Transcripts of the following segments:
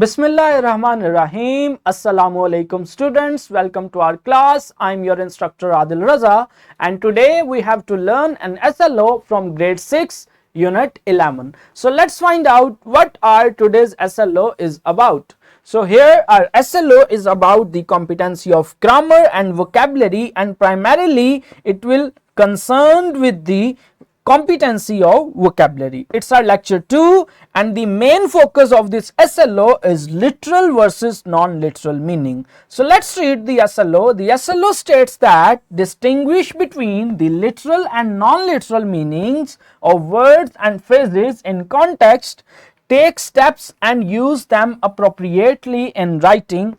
Bismillahirrahmanirrahim. Assalamu alaikum students. Welcome to our class. I am your instructor Adil Raza and today we have to learn an SLO from grade 6 unit 11. So let's find out what our today's SLO is about. So here our SLO is about the competency of grammar and vocabulary, and primarily it will concerned with the competency of vocabulary. It's our lecture 2 and the main focus of this SLO is literal versus non-literal meaning. So let's read the SLO. The SLO states that distinguish between the literal and non-literal meanings of words and phrases in context, take steps and use them appropriately in writing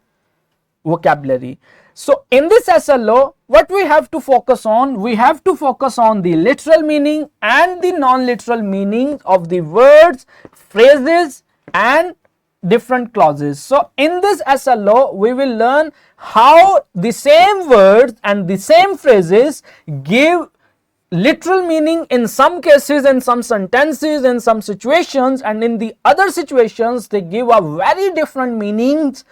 vocabulary. So in this SLO, what we have to focus on? We have to focus on the literal meaning and the non-literal meaning of the words, phrases and different clauses. So in this SLO, we will learn how the same words and the same phrases give literal meaning in some cases, in some sentences, in some situations, and in the other situations they give a very different meanings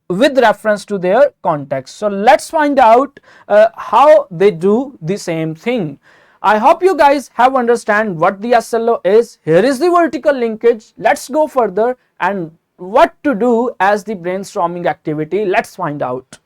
with reference to their context. So let's find out how they do the same thing. I hope you guys have understand what the SLO is. Here is the vertical linkage. Let's go further and what to do as the brainstorming activity. Let's find out.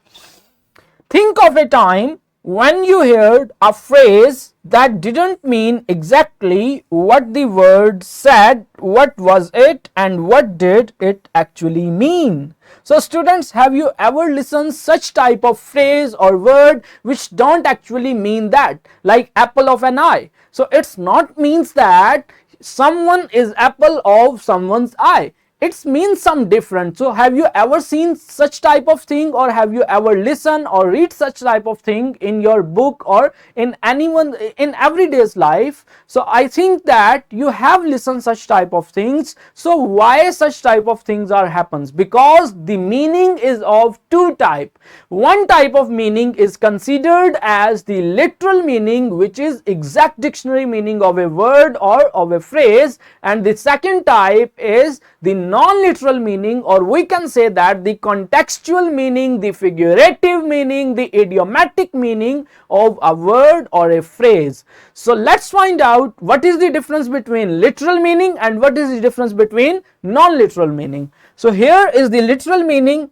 Think of a time when you heard a phrase that didn't mean exactly what the word said. What was it and what did it actually mean? So students, have you ever listened such type of phrase or word which don't actually mean that, like apple of an eye? So it's not means that someone is apple of someone's eye. It means some different. So have you ever seen such type of thing, or have you ever listened or read such type of thing in your book or in anyone in everyday's life? So I think that you have listened such type of things. So why such type of things are happens? Because the meaning is of two type. One type of meaning is considered as the literal meaning, which is exact dictionary meaning of a word or of a phrase, and the second type is the non-literal meaning, or we can say that the contextual meaning, the figurative meaning, the idiomatic meaning of a word or a phrase. So let's find out what is the difference between literal meaning and what is the difference between non-literal meaning. So here is the literal meaning.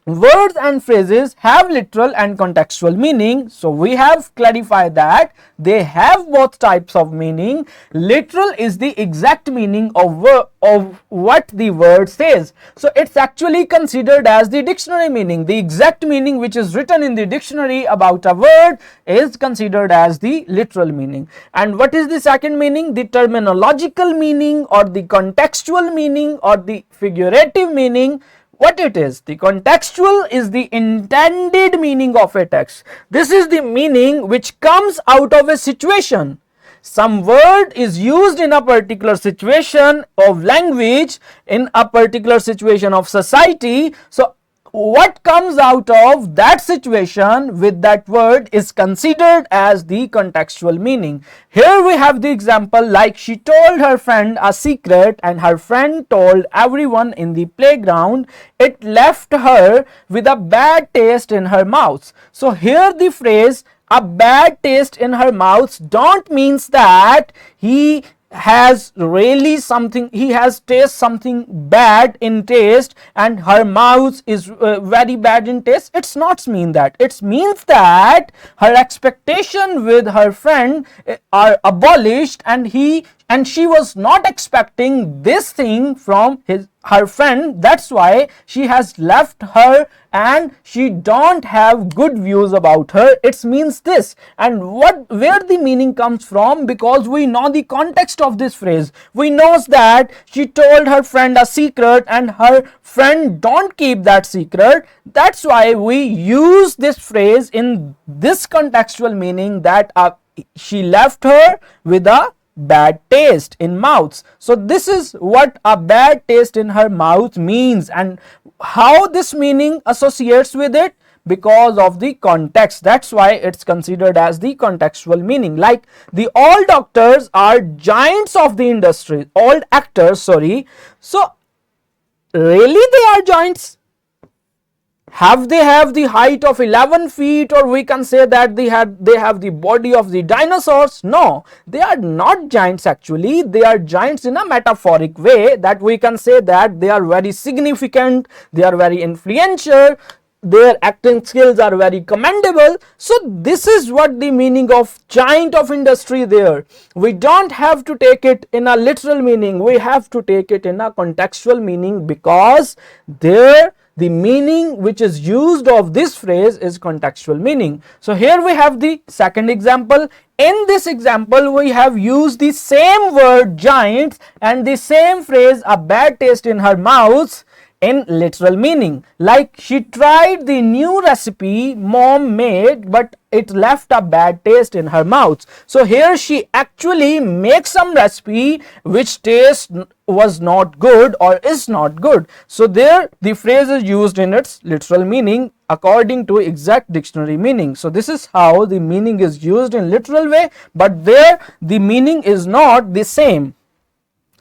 Words and phrases have literal and contextual meaning. So we have clarified that they have both types of meaning. Literal is the exact meaning of what the word says. So it's actually considered as the dictionary meaning. The exact meaning which is written in the dictionary about a word is considered as the literal meaning. And what is the second meaning? The terminological meaning or the contextual meaning or the figurative meaning. What it is? The contextual is the intended meaning of a text. This is the meaning which comes out of a situation. Some word is used in a particular situation of language, in a particular situation of society. So what comes out of that situation with that word is considered as the contextual meaning. Here we have the example, like she told her friend a secret and her friend told everyone in the playground. It left her with a bad taste in her mouth. So here the phrase a bad taste in her mouth don't means that he has really something, he has taste something bad in taste and her mouth is very bad in taste. It's not mean that. It means that her expectation with her friend are abolished and she was not expecting this thing from her friend. That's why she has left her and she don't have good views about her. It means this. And where the meaning comes from, because we know the context of this phrase. We know that she told her friend a secret and her friend don't keep that secret. That's why we use this phrase in this contextual meaning, that she left her with a bad taste in mouths. So this is what a bad taste in her mouth means, and how this meaning associates with it, because of the context. That's why it's considered as the contextual meaning. Like the all doctors are giants of the industry, all actors, sorry. So really they are giants? Have the height of 11 feet, or we can say that they have the body of the dinosaurs? No, they are not giants actually. They are giants in a metaphoric way, that we can say that they are very significant, they are very influential, their acting skills are very commendable. So this is what the meaning of giant of industry there. We don't have to take it in a literal meaning, we have to take it in a contextual meaning, because there the meaning which is used of this phrase is contextual meaning. So here we have the second example. In this example we have used the same word giants and the same phrase a bad taste in her mouth in literal meaning. Like, she tried the new recipe mom made, but it left a bad taste in her mouth. So here she actually makes some recipe which taste was not good or is not good. So there the phrase is used in its literal meaning according to exact dictionary meaning. So this is how the meaning is used in literal way, but there the meaning is not the same.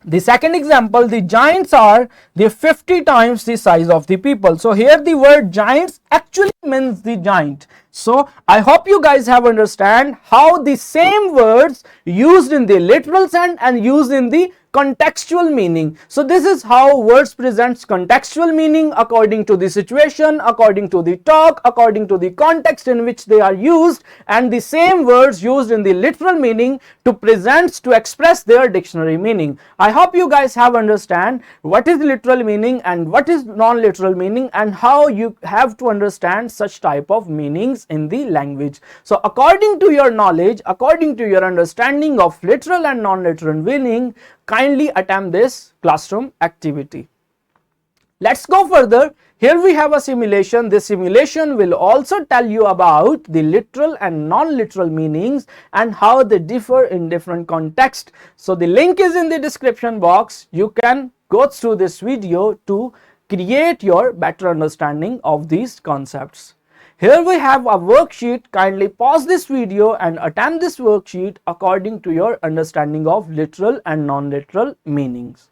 The second example, the giants are the 50 times the size of the people. So here the word giants actually means the giant. So I hope you guys have understand how the same words used in the literal sense and used in the contextual meaning. So this is how words presents contextual meaning according to the situation, according to the talk, according to the context in which they are used, and the same words used in the literal meaning to express their dictionary meaning. I hope you guys have understand what is literal meaning and what is non-literal meaning, and how you have to understand such type of meanings in the language. So according to your knowledge, according to your understanding of literal and non-literal meaning, kindly attempt this classroom activity. Let's go further. Here we have a simulation. This simulation will also tell you about the literal and non-literal meanings and how they differ in different contexts. So the link is in the description box. You can go through this video to create your better understanding of these concepts. Here we have a worksheet. Kindly pause this video and attempt this worksheet according to your understanding of literal and non-literal meanings.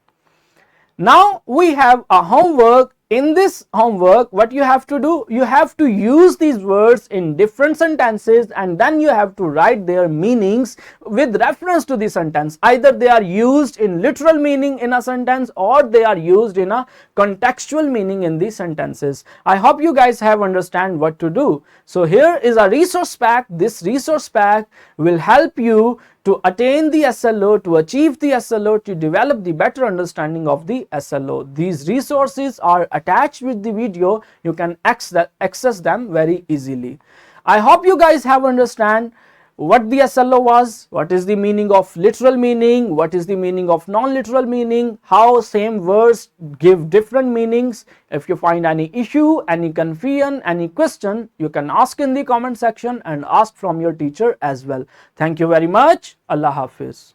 Now we have a homework. In this homework, what you have to do, you have to use these words in different sentences, and then you have to write their meanings with reference to the sentence. Either they are used in literal meaning in a sentence, or they are used in a contextual meaning in the sentences. I hope you guys have understand what to do. So here is a resource pack. This resource pack will help you to attain the SLO, to achieve the SLO, to develop the better understanding of the SLO. These resources are attached with the video. You can access them very easily. I hope you guys have understand what the SLO was, what is the meaning of literal meaning, what is the meaning of non-literal meaning, how same words give different meanings. If you find any issue, any confusion, any question, you can ask in the comment section and ask from your teacher as well. Thank you very much. Allah Hafiz.